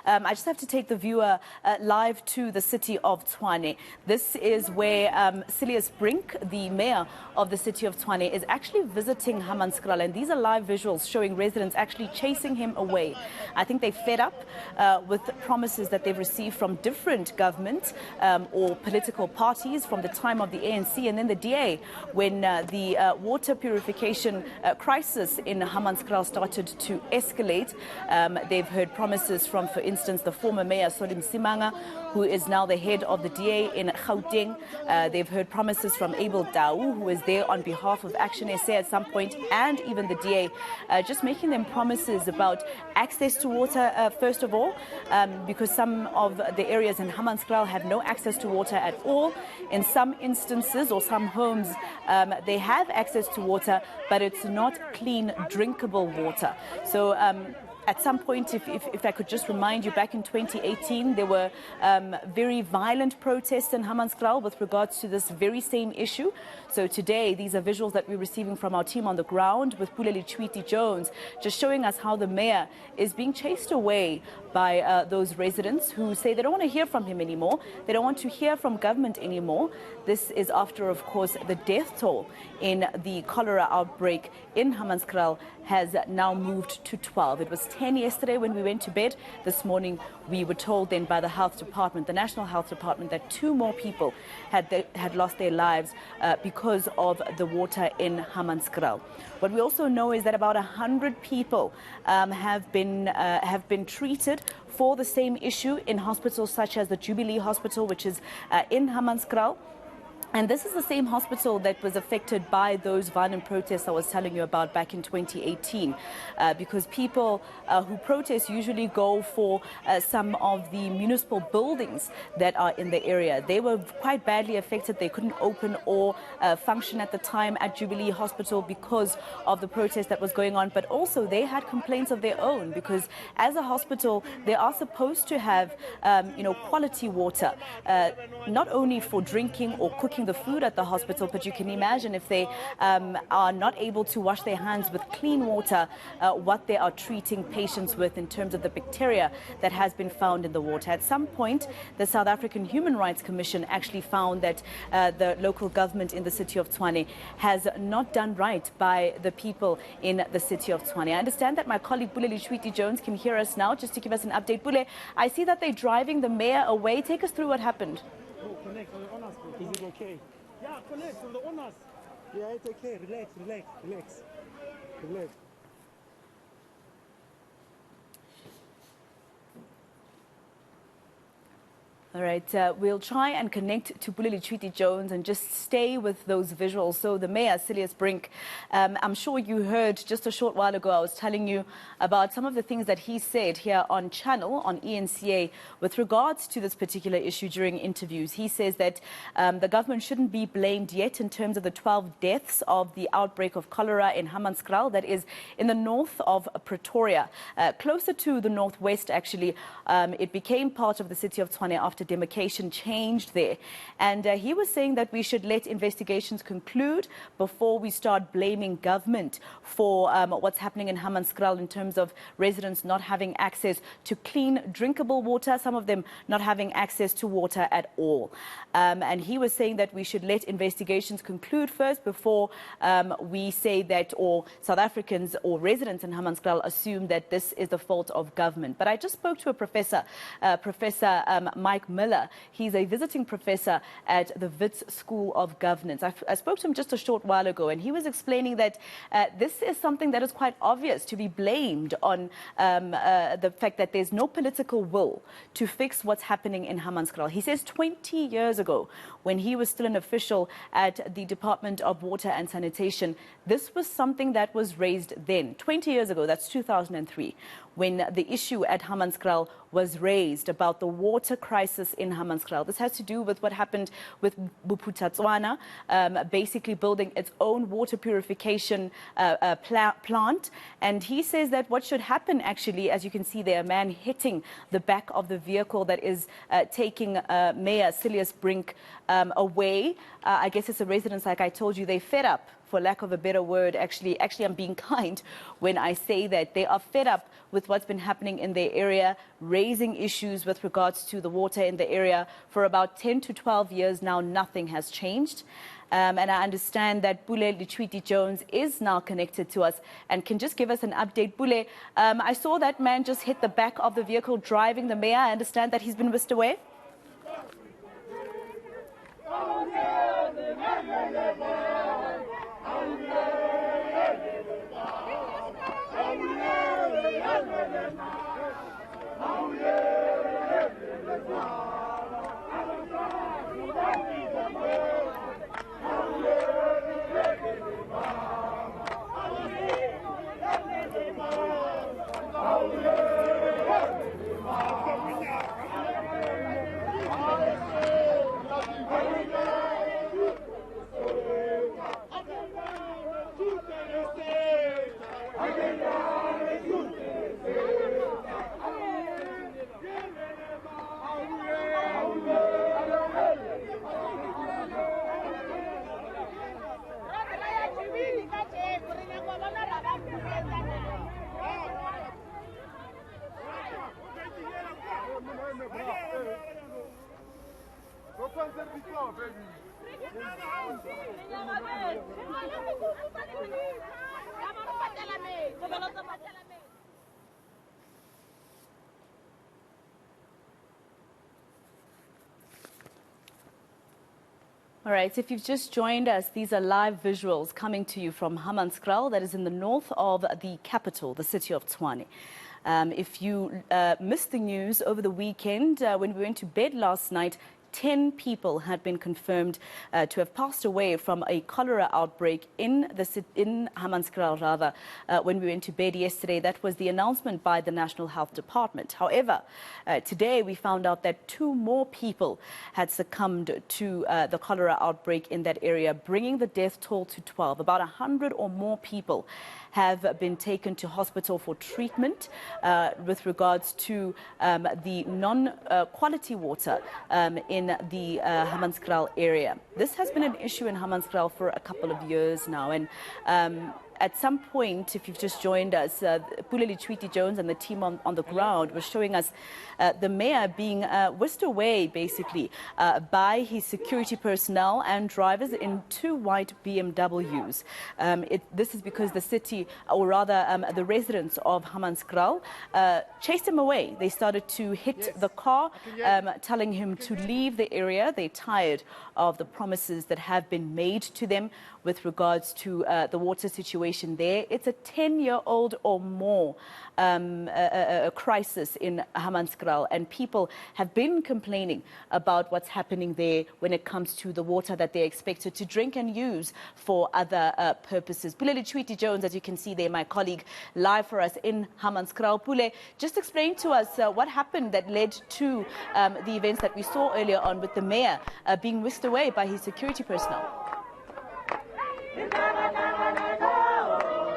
I just have to take the viewer live to the city of Tshwane. This is where Silius Brink, the mayor of the city of Tshwane, is actually visiting Hammanskraal, and these are live visuals showing residents actually chasing him away. I think they're fed up with promises that they've received from different government or political parties from the time of the ANC and then the DA when the water purification crisis in Hammanskraal started to escalate. They've heard promises from, for instance, the former mayor Solim Simanga, who is now the head of the DA in Gauteng. They've heard promises from Abel Dau, who is there on behalf of Action SA at some point, and even the DA, just making them promises about access to water, first of all, because some of the areas in Hammanskraal have no access to water at all. In some instances or some homes, they have access to water, but it's not clean, drinkable water. So at some point, if I could just remind you, back in 2018, there were very violent protests in Hammanskraal with regards to this very same issue. So today, these are visuals that we're receiving from our team on the ground with Pule Letshwiti-Jones, just showing us how the mayor is being chased away by those residents who say they don't want to hear from him anymore. They don't want to hear from government anymore. This is after, of course, the death toll in the cholera outbreak in Hammanskraal has now moved to 12. It was 10 yesterday when we went to bed. This morning, we were told then by the health department, the National Health Department, that 2 more people had lost their lives because of the water in Hammanskraal. What we also know is that about 100 people have been treated for the same issue in hospitals such as the Jubilee Hospital, which is in Hammanskraal. And this is the same hospital that was affected by those violent protests I was telling you about back in 2018, because people who protest usually go for some of the municipal buildings that are in the area. They were quite badly affected. They couldn't open or function at the time at Jubilee Hospital because of the protest that was going on. But also they had complaints of their own, because as a hospital, they are supposed to have quality water, not only for drinking or cooking the food at the hospital, but you can imagine if they are not able to wash their hands with clean water, what they are treating patients with in terms of the bacteria that has been found in the water. At some point, the South African Human Rights Commission actually found that the local government in the city of Tshwane has not done right by the people in the city of Tshwane. I understand that my colleague Pule Letshwiti-Jones can hear us now just to give us an update. Pule, I see that they're driving the mayor away. Take us through what happened. Connect on the honors. Is it okay? Yeah, connect on the honors. Yeah, it's okay. Relax. All right, we'll try and connect to Pule Letshwiti-Jones and just stay with those visuals. So the mayor, Silius Brink, I'm sure you heard just a short while ago, I was telling you about some of the things that he said here on Channel, on eNCA, with regards to this particular issue during interviews. He says that the government shouldn't be blamed yet in terms of the 12 deaths of the outbreak of cholera in Hammanskraal, that is in the north of Pretoria, closer to the northwest, actually. It became part of the city of Tshwane after demarcation changed there. And he was saying that we should let investigations conclude before we start blaming government for what's happening in Hammanskraal in terms of residents not having access to clean, drinkable water, some of them not having access to water at all. And he was saying that we should let investigations conclude first before we say that, or South Africans or residents in Hammanskraal assume that this is the fault of government. But I just spoke to a professor, Professor Mike Miller. He's a visiting professor at the Wits School of Governance. I spoke to him just a short while ago, and he was explaining that this is something that is quite obvious to be blamed on the fact that there's no political will to fix what's happening in Hammanskraal. He says 20 years ago, when he was still an official at the Department of Water and Sanitation, this was something that was raised then. 20 years ago, that's 2003, when the issue at Hammanskraal was raised about the water crisis in Hammanskraal. This has to do with what happened with Bophuthatswana, basically building its own water purification plant. And he says that what should happen, actually, as you can see there, a man hitting the back of the vehicle that is taking Mayor Silius Brink away. I guess it's the residents, like I told you, they fed up for lack of a better word, actually I'm being kind when I say that they are fed up with what's been happening in their area, raising issues with regards to the water in the area. For about 10 to 12 years now, nothing has changed. And I understand that Pule Letshwiti-Jones is now connected to us and can just give us an update. Pule, I saw that man just hit the back of the vehicle driving the mayor. I understand that he's been whisked away. All right, if you've just joined us, these are live visuals coming to you from Hammanskraal, that is in the north of the capital, the city of Tshwane. If you missed the news over the weekend, when we went to bed last night, 10 people had been confirmed to have passed away from a cholera outbreak in Hammanskraal, when we went to bed yesterday. That was the announcement by the National Health Department. However, today we found out that 2 more people had succumbed to the cholera outbreak in that area, bringing the death toll to 12. About 100 or more people have been taken to hospital for treatment with regards to the non-quality water in the Hammanskraal area. This has been an issue in Hammanskraal for a couple of years now, and at some point, if you've just joined us, Pule Letshwiti-Jones and the team on the ground was showing us the mayor being whisked away, basically, by his security personnel and drivers in 2 white BMWs. This is because the city, or rather the residents of Hammanskraal, chased him away. They started to hit the car, telling him to leave the area. They're tired of the promises that have been made to them with regards to the water situation there. It's a 10-year-old or more a crisis in Hammanskraal, and people have been complaining about what's happening there when it comes to the water that they're expected to drink and use for other purposes. Pule Letshwiti-Jones, as you can see there, my colleague, live for us in Hammanskraal. Pule, just explain to us what happened that led to the events that we saw earlier on with the mayor being whisked away by his security personnel.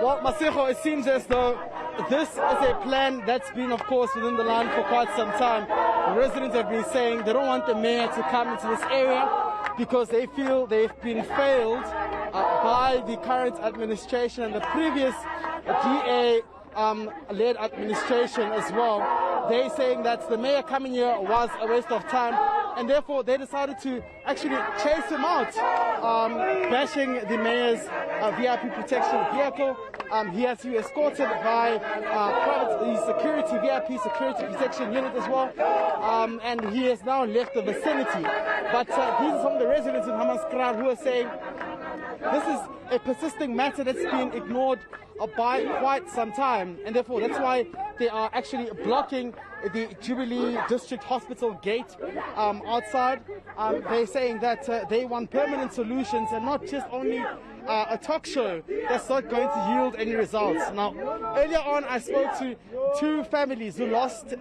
Well, Masego, it seems as though this is a plan that's been, of course, within the land for quite some time. The residents have been saying they don't want the mayor to come into this area because they feel they've been failed by the current administration and the previous DA-led administration as well. They're saying that the mayor coming here was a waste of time, and therefore they decided to actually chase him out, bashing the mayor's VIP protection vehicle. He has to be escorted by the VIP security protection unit as well, and he has now left the vicinity. But these are some of the residents in Hammanskraal who are saying this is a persisting matter that's been ignored by quite some time, and therefore that's why they are actually blocking the Jubilee District Hospital gate outside. They're saying that they want permanent solutions and not just only a talk show that's not going to yield any results. Now, earlier on I spoke to 2 families who lost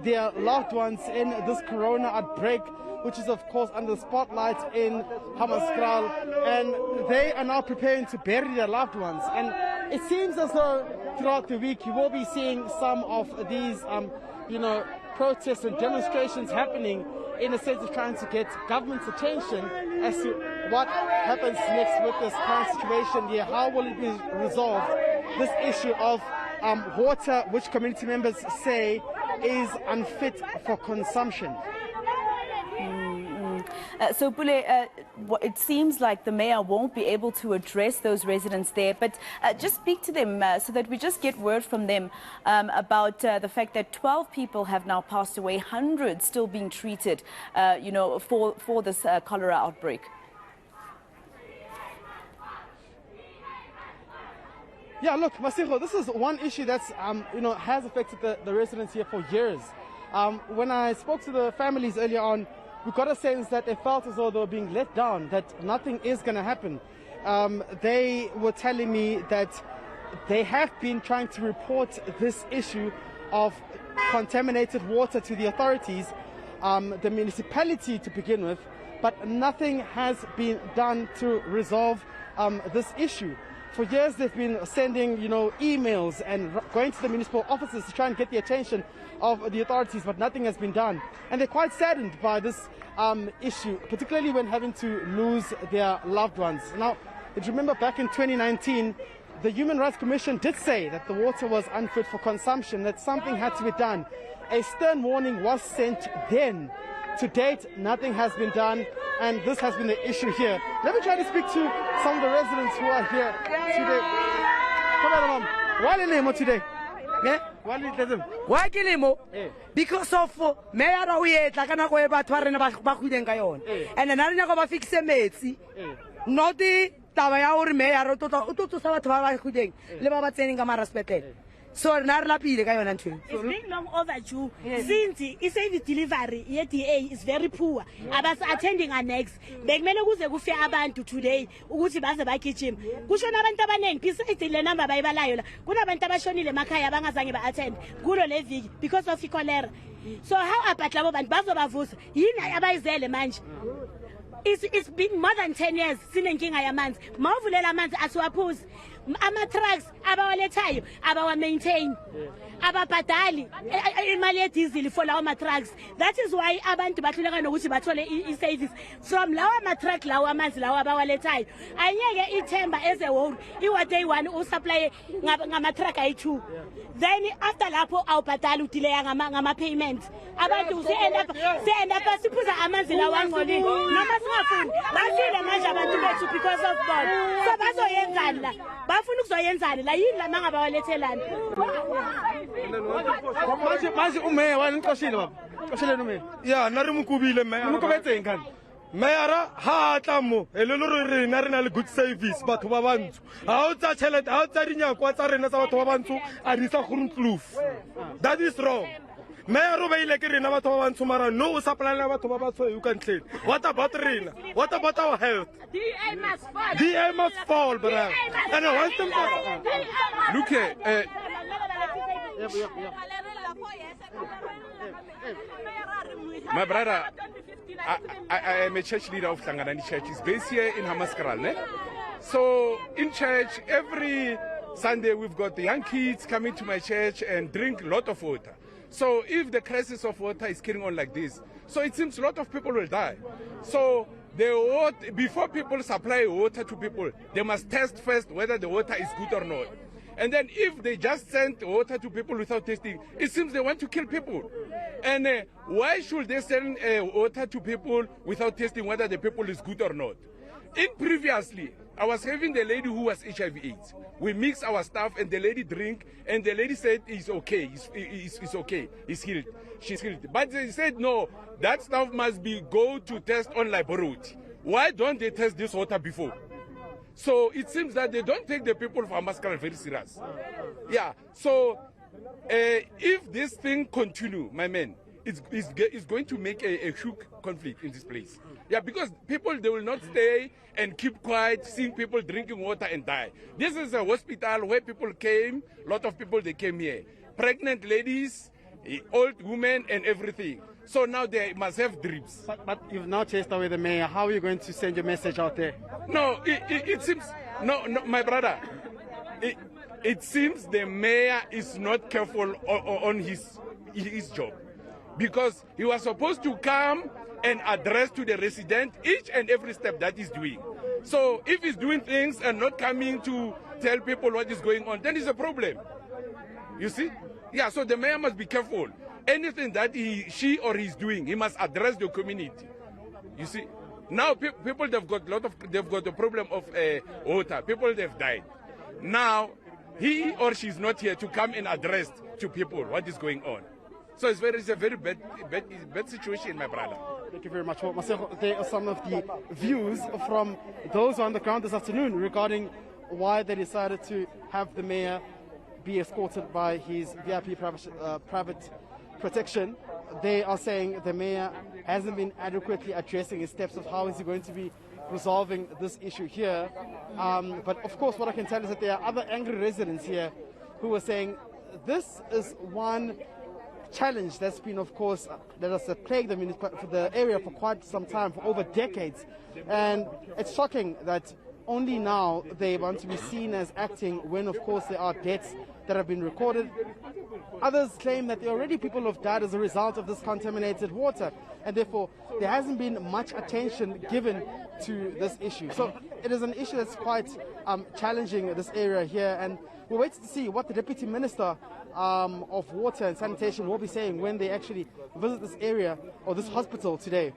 their loved ones in this corona outbreak, which is of course under the spotlight in Hammanskraal, and they are now preparing to bury their loved ones. And it seems as though throughout the week you will be seeing some of these protests and demonstrations happening in a sense of trying to get government's attention as to what happens next with this current situation here? How will it be resolved? This issue of water, which community members say is unfit for consumption. So, Pule, it seems like the mayor won't be able to address those residents there, but just speak to them so that we just get word from them about the fact that 12 people have now passed away, hundreds still being treated, for this cholera outbreak. Yeah, look, Masigo, this is one issue that's, has affected the residents here for years. When I spoke to the families earlier on, we got a sense that they felt as though they were being let down, that nothing is going to happen. They were telling me that they have been trying to report this issue of contaminated water to the authorities, the municipality to begin with, but nothing has been done to resolve this issue. For years, they've been sending, emails and going to the municipal offices to try and get the attention of the authorities, but nothing has been done. And they're quite saddened by this issue, particularly when having to lose their loved ones. Now, if you remember back in 2019, the Human Rights Commission did say that the water was unfit for consumption, that something had to be done. A stern warning was sent then. To date, nothing has been done, and this has been the issue here. Let me try to speak to some of the residents who are here today. Come on, Mom. Why are you today? Why kill him? Because of mayor we like an aqua back and another go fix a mate. Not the Tavaya or mayor to Savatava Huding. Leva sending a respected. So it's been long overdue since the delivery ETA is very poor. About attending our next. Begmele kuze kufika abantu today ukuthi baze bagijima. Kushona abantu abanengi besides le number bayibalayo la. Kunabantu abashonile emakhaya abangazange ba-attend kulo le viki because of cholera. So how about labo bantu bazobavusa? Yini abayizele manje? It's been more than 10 years sinenkinga yamanzi. Mawuvulela amanzi asiwaphuzi. Ama-trucks abawalethayo abawa-maintain ababhadali imali yedizili for lawo ma-trucks. That is why abantu bahluleka nokuthi bathole i-service from lawo ma-truck lawo amanzi lawo abawalethayo. Anyeke ithemba as a whole iwa-day one usupply ngama-truck ayi-2, then after lapho awubhadali udileya ngama-payment. Abantu se-end up siphuza amanzi lawo angcolile noma singafuni bafile manje abantu bethu because of God. So bazoyenzani la? Bafuna ukuzoyenzani la? Yini la mangabawalethelani? Manje umeya wani nixoshile baba. Xoshile no meya. Yeah, nari mukubile meya. Mukubetseng kan. Meyara ha tlamo elelo re na le good service batho ba bantsho. Ha o tsa tšhelete, ha o tsa dinyakwa tsa rena tsa batho ba bantsho a di sa groenkloof. That is wrong. Mayor o baile ke rena batho ba bantsho mara no o supply na batho ba batsho you can claim. What about rena? What about our health? DA must fall, brother. And I want them to look here. My brother, I am a church leader of Tlanganani Church. It's based here in Hammanskraal. So in church, every Sunday we've got the young kids coming to my church and drink a lot of water. So if the crisis of water is carrying on like this, so it seems a lot of people will die. So before people supply water to people, they must test first whether the water is good or not. And then if they just send water to people without testing, it seems they want to kill people. And why should they send water to people without testing whether the people is good or not? Previously, I was having the lady who was HIV/AIDS. We mixed our stuff and the lady drink and the lady said it's okay, it's okay, it's healed, she's healed. But they said no, that stuff must go to test on laboratory. Why don't they test this water before? So it seems that they don't take the people of Hammanskraal very serious. Yeah, so if this thing continue, my man, it's going to make a huge conflict in this place. Yeah, because people, they will not stay and keep quiet, seeing people drinking water and die. This is a hospital where people came, a lot of people, they came here. Pregnant ladies, old women and everything. So now they must have drips. But you've now chased away the mayor. How are you going to send your message out there? No, it seems, no, my brother, it seems the mayor is not careful on his job. because he was supposed to come and address to the resident each and every step that he's doing. So if he's doing things and not coming to tell people what is going on, then it's a problem. You see? Yeah, so the mayor must be careful. Anything that she or he's doing, he must address the community. You see? Now people they've got the problem of water. People they've died. Now he or she's not here to come and address to people what is going on. So it's a very bad situation, my brother. Thank you very much. Well, Masego, there are some of the views from those on the ground this afternoon regarding why they decided to have the mayor be escorted by his VIP private protection. They are saying the mayor hasn't been adequately addressing his steps of how is he going to be resolving this issue here. But of course, what I can tell is that there are other angry residents here who are saying this is one challenge that's been, of course, that has plagued them for the area for quite some time, for over decades. And it's shocking that only now they want to be seen as acting when, of course, there are deaths that have been recorded. Others claim that already people have died as a result of this contaminated water, and therefore there hasn't been much attention given to this issue. So it is an issue that's quite challenging this area here, and we'll wait to see what the Deputy Minister of Water and Sanitation will be saying when they actually visit this area or this hospital today.